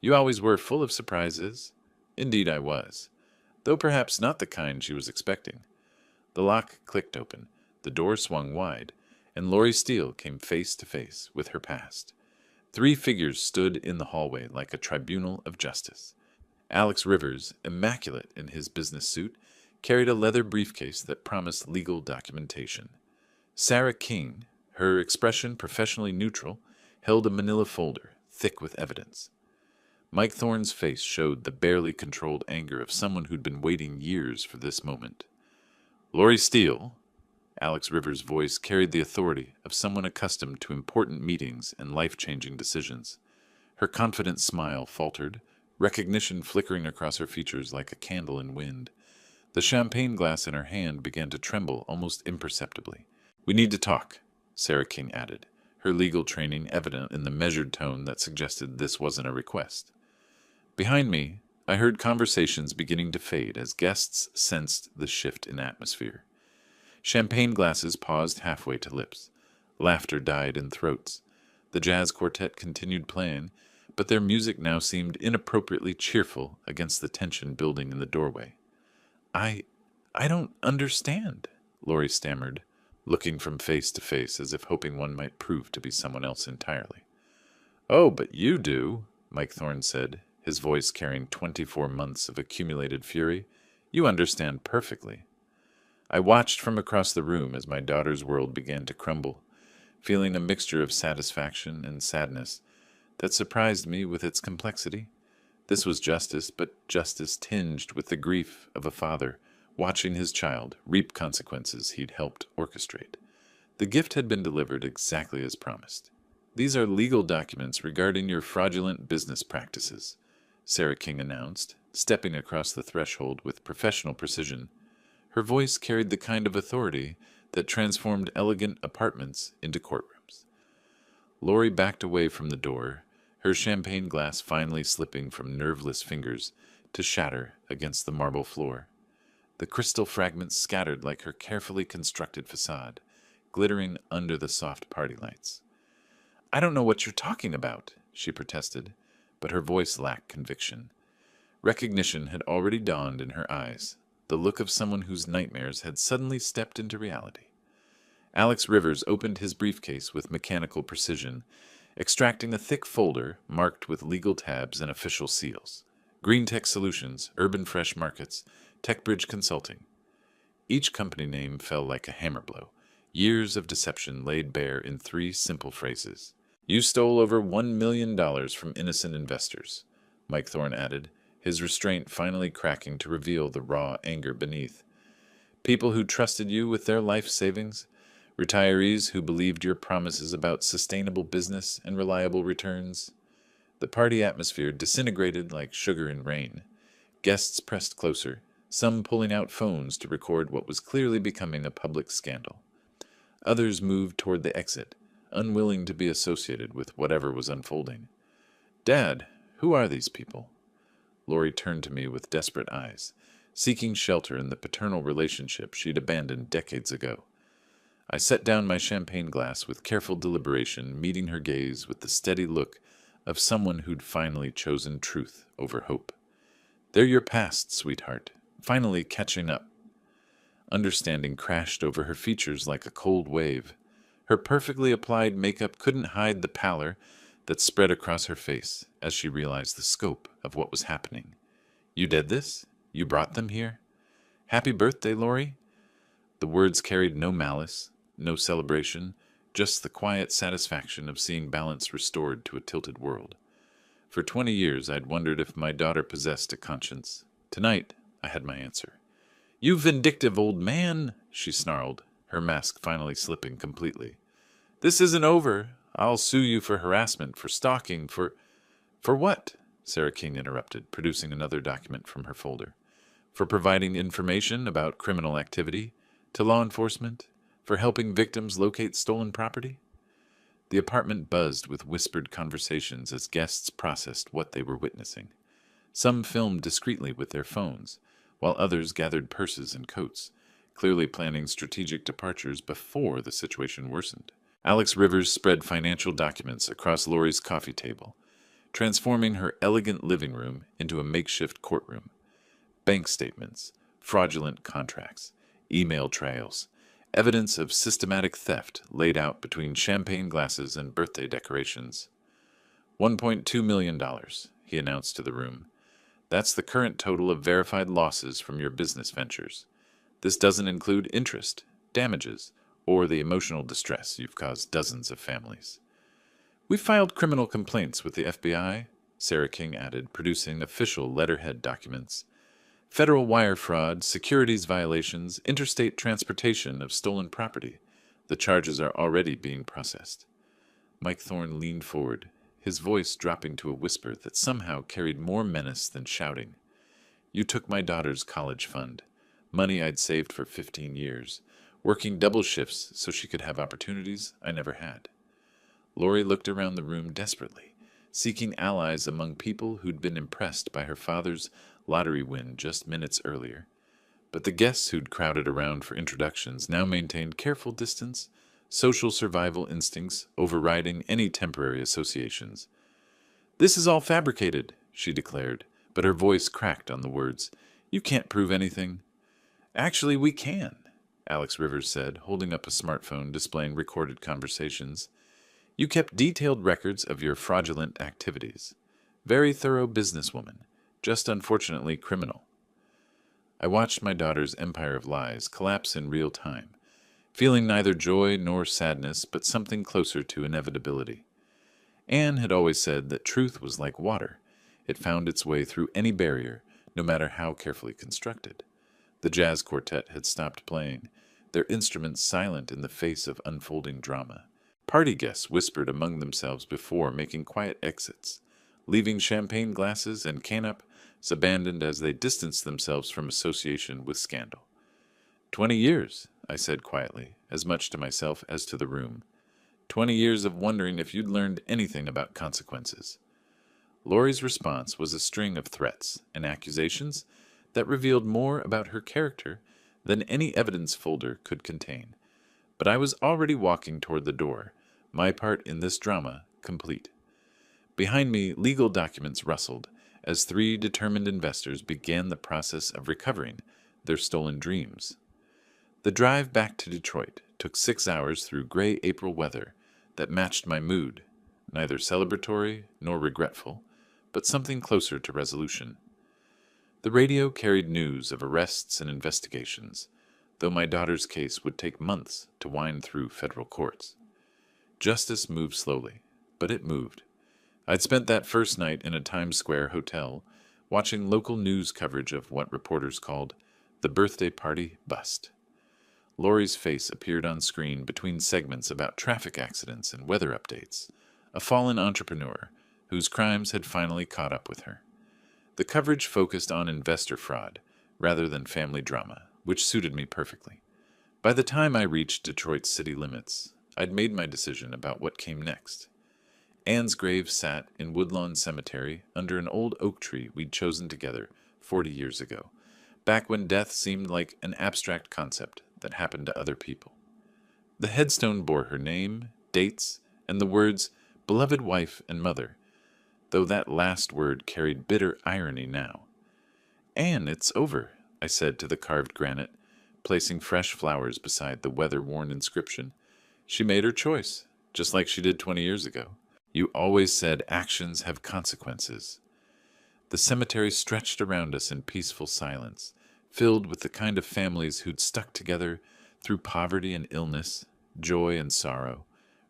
Speaker 1: You always were full of surprises. Indeed I was, though perhaps not the kind she was expecting. The lock clicked open, the door swung wide, and Lori Steele came face to face with her past. Three figures stood in the hallway like a tribunal of justice. Alex Rivers, immaculate in his business suit, carried a leather briefcase that promised legal documentation. Sarah King, her expression professionally neutral, held a manila folder, thick with evidence. Mike Thorne's face showed the barely controlled anger of someone who'd been waiting years for this moment. Lori Steele, Alex Rivers' voice carried the authority of someone accustomed to important meetings and life-changing decisions. Her confident smile faltered, recognition flickering across her features like a candle in wind. The champagne glass in her hand began to tremble almost imperceptibly. "We need to talk," Sarah King added, her legal training evident in the measured tone that suggested this wasn't a request. Behind me, I heard conversations beginning to fade as guests sensed the shift in atmosphere. Champagne glasses paused halfway to lips. Laughter died in throats. The jazz quartet continued playing, but their music now seemed inappropriately cheerful against the tension building in the doorway. I don't understand," Lori stammered, looking from face to face as if hoping one might prove to be someone else entirely. "Oh, but you do," Mike Thorne said, his voice carrying 24 months of accumulated fury. "You understand perfectly." I watched from across the room as my daughter's world began to crumble, feeling a mixture of satisfaction and sadness that surprised me with its complexity. This was justice, but justice tinged with the grief of a father watching his child reap consequences he'd helped orchestrate. The gift had been delivered exactly as promised. "These are legal documents regarding your fraudulent business practices," Sarah King announced, stepping across the threshold with professional precision. Her voice carried the kind of authority that transformed elegant apartments into courtrooms. Lori backed away from the door, her champagne glass finally slipping from nerveless fingers to shatter against the marble floor. The crystal fragments scattered like her carefully constructed facade, glittering under the soft party lights. "I don't know what you're talking about," she protested, but her voice lacked conviction. Recognition had already dawned in her eyes, the look of someone whose nightmares had suddenly stepped into reality. Alex Rivers opened his briefcase with mechanical precision, extracting a thick folder marked with legal tabs and official seals. Green Tech Solutions, Urban Fresh Markets, TechBridge Consulting. Each company name fell like a hammer blow, years of deception laid bare in 3 simple phrases. "You stole over $1 million from innocent investors," Mike Thorne added, his restraint finally cracking to reveal the raw anger beneath. "People who trusted you with their life savings, retirees who believed your promises about sustainable business and reliable returns." The party atmosphere disintegrated like sugar in rain. Guests pressed closer, some pulling out phones to record what was clearly becoming a public scandal. Others moved toward the exit, unwilling to be associated with whatever was unfolding. "Dad, who are these people?" Lori turned to me with desperate eyes, seeking shelter in the paternal relationship she'd abandoned decades ago. I set down my champagne glass with careful deliberation, meeting her gaze with the steady look of someone who'd finally chosen truth over hope. "They're your past, sweetheart, finally catching up." Understanding crashed over her features like a cold wave. Her perfectly applied makeup couldn't hide the pallor that spread across her face as she realized the scope of what was happening. "You did this? You brought them here? Happy birthday, Lori?" The words carried no malice, no celebration, just the quiet satisfaction of seeing balance restored to a tilted world. For 20 years I'd wondered if my daughter possessed a conscience. Tonight I had my answer. "You vindictive old man," she snarled, her mask finally slipping completely. "This isn't over. I'll sue you for harassment, for stalking, for..." "For what?" Sarah King interrupted, producing another document from her folder. "For providing information about criminal activity to law enforcement, for helping victims locate stolen property." The apartment buzzed with whispered conversations as guests processed what they were witnessing. Some filmed discreetly with their phones, while others gathered purses and coats, clearly planning strategic departures before the situation worsened. Alex Rivers spread financial documents across Lori's coffee table, transforming her elegant living room into a makeshift courtroom. Bank statements, fraudulent contracts, email trails, evidence of systematic theft laid out between champagne glasses and birthday decorations. $1.2 million, he announced to the room. That's the current total of verified losses from your business ventures. This doesn't include interest, damages, or the emotional distress you've caused dozens of families. We filed criminal complaints with the FBI, Sarah King added, producing official letterhead documents. Federal wire fraud, securities violations, interstate transportation of stolen property. The charges are already being processed. Mike Thorne leaned forward, his voice dropping to a whisper that somehow carried more menace than shouting. You took my daughter's college fund, money I'd saved for 15 years, working double shifts so she could have opportunities I never had. Lori looked around the room desperately, seeking allies among people who'd been impressed by her father's lottery win just minutes earlier. But the guests who'd crowded around for introductions now maintained careful distance, social survival instincts overriding any temporary associations. This is all fabricated, she declared, but her voice cracked on the words. You can't prove anything. Actually, we can, Alex Rivers said, holding up a smartphone displaying recorded conversations. You kept detailed records of your fraudulent activities. Very thorough businesswoman, just unfortunately criminal. I watched my daughter's empire of lies collapse in real time, feeling neither joy nor sadness, but something closer to inevitability. Anne had always said that truth was like water. It found its way through any barrier, no matter how carefully constructed. The jazz quartet had stopped playing, their instruments silent in the face of unfolding drama. Party guests whispered among themselves before making quiet exits, leaving champagne glasses and canapes abandoned as they distanced themselves from association with scandal. 20 years, I said quietly, as much to myself as to the room. 20 years of wondering if you'd learned anything about consequences. Lori's response was a string of threats and accusations that revealed more about her character than any evidence folder could contain. But I was already walking toward the door, my part in this drama complete. Behind me, legal documents rustled as 3 determined investors began the process of recovering their stolen dreams. The drive back to Detroit took 6 hours through gray April weather that matched my mood, neither celebratory nor regretful, but something closer to resolution. The radio carried news of arrests and investigations, though my daughter's case would take months to wind through federal courts. Justice moved slowly, but it moved. I'd spent that first night in a Times Square hotel, watching local news coverage of what reporters called the birthday party bust. Lori's face appeared on screen between segments about traffic accidents and weather updates, a fallen entrepreneur whose crimes had finally caught up with her. The coverage focused on investor fraud rather than family drama, which suited me perfectly. By the time I reached Detroit's city limits, I'd made my decision about what came next. Anne's grave sat in Woodlawn Cemetery under an old oak tree we'd chosen together 40 years ago, back when death seemed like an abstract concept that happened to other people. The headstone bore her name, dates, and the words, beloved wife and mother, though that last word carried bitter irony now. Anne, it's over, I said to the carved granite, placing fresh flowers beside the weather-worn inscription. She made her choice, just like she did 20 years ago. You always said actions have consequences. The cemetery stretched around us in peaceful silence, filled with the kind of families who'd stuck together through poverty and illness, joy and sorrow,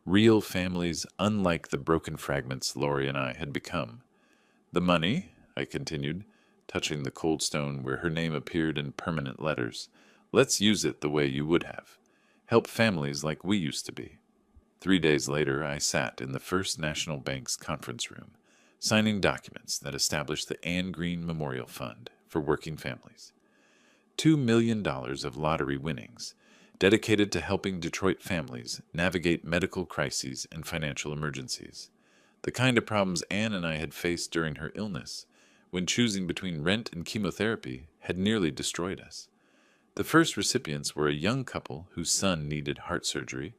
Speaker 1: real families unlike the broken fragments Lori and I had become. The money, I continued, touching the cold stone where her name appeared in permanent letters. Let's use it the way you would have. Help families like we used to be. 3 days later, I sat in the First National Bank's conference room, signing documents that established the Anne Green Memorial Fund for working families. $2 million of lottery winnings, dedicated to helping Detroit families navigate medical crises and financial emergencies, the kind of problems Anne and I had faced during her illness, when choosing between rent and chemotherapy had nearly destroyed us. The first recipients were a young couple whose son needed heart surgery,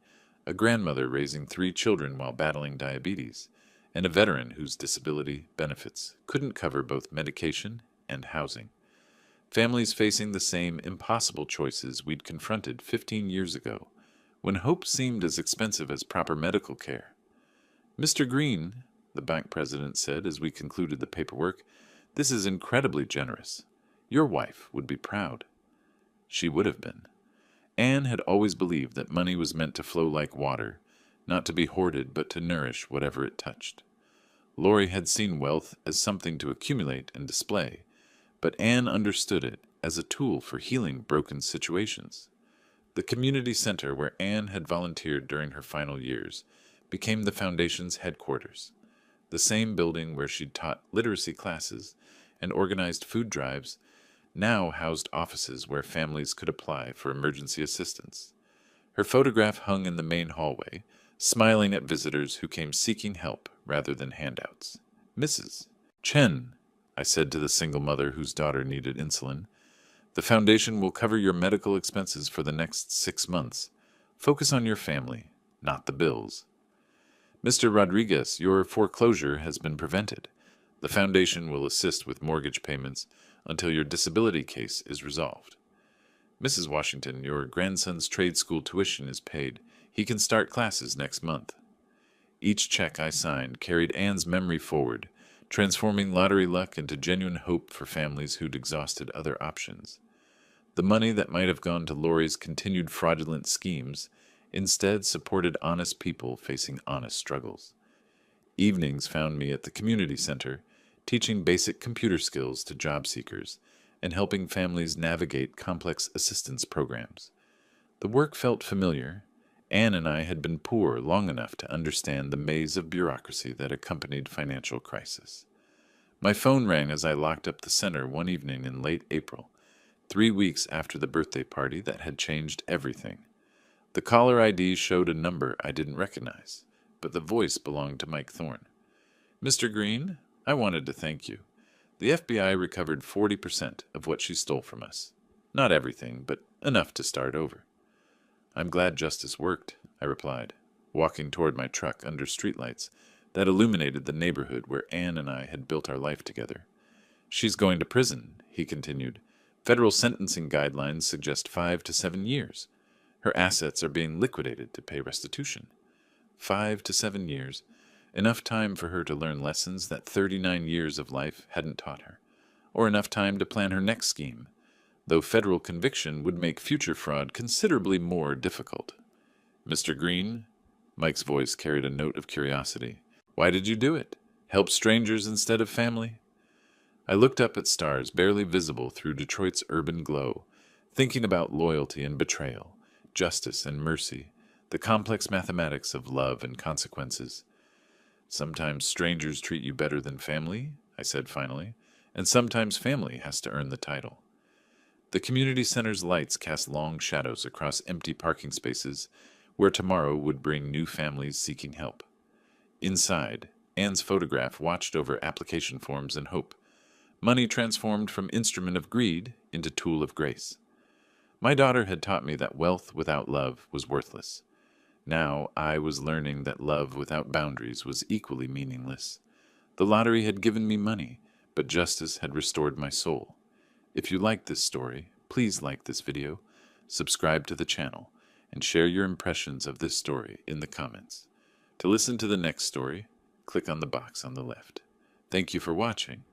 Speaker 1: a grandmother raising 3 children while battling diabetes, and a veteran whose disability benefits couldn't cover both medication and housing. Families facing the same impossible choices we'd confronted 15 years ago, when hope seemed as expensive as proper medical care. "Mr. Green," the bank president said as we concluded the paperwork, "this is incredibly generous. Your wife would be proud." She would have been. Anne had always believed that money was meant to flow like water, not to be hoarded but to nourish whatever it touched. Laurie had seen wealth as something to accumulate and display, but Anne understood it as a tool for healing broken situations. The community center where Anne had volunteered during her final years became the foundation's headquarters. The same building where she'd taught literacy classes and organized food drives now housed offices where families could apply for emergency assistance. Her photograph hung in the main hallway, smiling at visitors who came seeking help rather than handouts. "Mrs. Chen," I said to the single mother whose daughter needed insulin, "the foundation will cover your medical expenses for the next 6 months. Focus on your family, not the bills." "Mr. Rodriguez, your foreclosure has been prevented. The foundation will assist with mortgage payments until your disability case is resolved." "Mrs. Washington, your grandson's trade school tuition is paid. He can start classes next month." Each check I signed carried Anne's memory forward, transforming lottery luck into genuine hope for families who'd exhausted other options. The money that might have gone to Laurie's continued fraudulent schemes instead supported honest people facing honest struggles. Evenings found me at the community center, teaching basic computer skills to job seekers and helping families navigate complex assistance programs. The work felt familiar. Anne and I had been poor long enough to understand the maze of bureaucracy that accompanied financial crisis. My phone rang as I locked up the center one evening in late April, 3 weeks after the birthday party that had changed everything. The caller ID showed a number I didn't recognize, but the voice belonged to Mike Thorne. "Mr. Green, I wanted to thank you. The FBI recovered 40% of what she stole from us. Not everything, but enough to start over." "I'm glad justice worked," I replied, walking toward my truck under streetlights that illuminated the neighborhood where Anne and I had built our life together. "She's going to prison," he continued. "Federal sentencing guidelines suggest 5 to 7 years. Her assets are being liquidated to pay restitution. 5 to 7 years. Enough time for her to learn lessons that 39 years of life hadn't taught her, or enough time to plan her next scheme, though federal conviction would make future fraud considerably more difficult." "Mr. Green," Mike's voice carried a note of curiosity, "why did you do it? Help strangers instead of family?" I looked up at stars barely visible through Detroit's urban glow, thinking about loyalty and betrayal, justice and mercy, the complex mathematics of love and consequences. "Sometimes strangers treat you better than family," I said finally, "and sometimes family has to earn the title." The community center's lights cast long shadows across empty parking spaces where tomorrow would bring new families seeking help. Inside, Anne's photograph watched over application forms and hope, money transformed from instrument of greed into tool of grace. My daughter had taught me that wealth without love was worthless. Now I was learning that love without boundaries was equally meaningless. The lottery had given me money, but justice had restored my soul. If you like this story, please like this video, subscribe to the channel, and share your impressions of this story in the comments. To listen to the next story, click on the box on the left. Thank you for watching,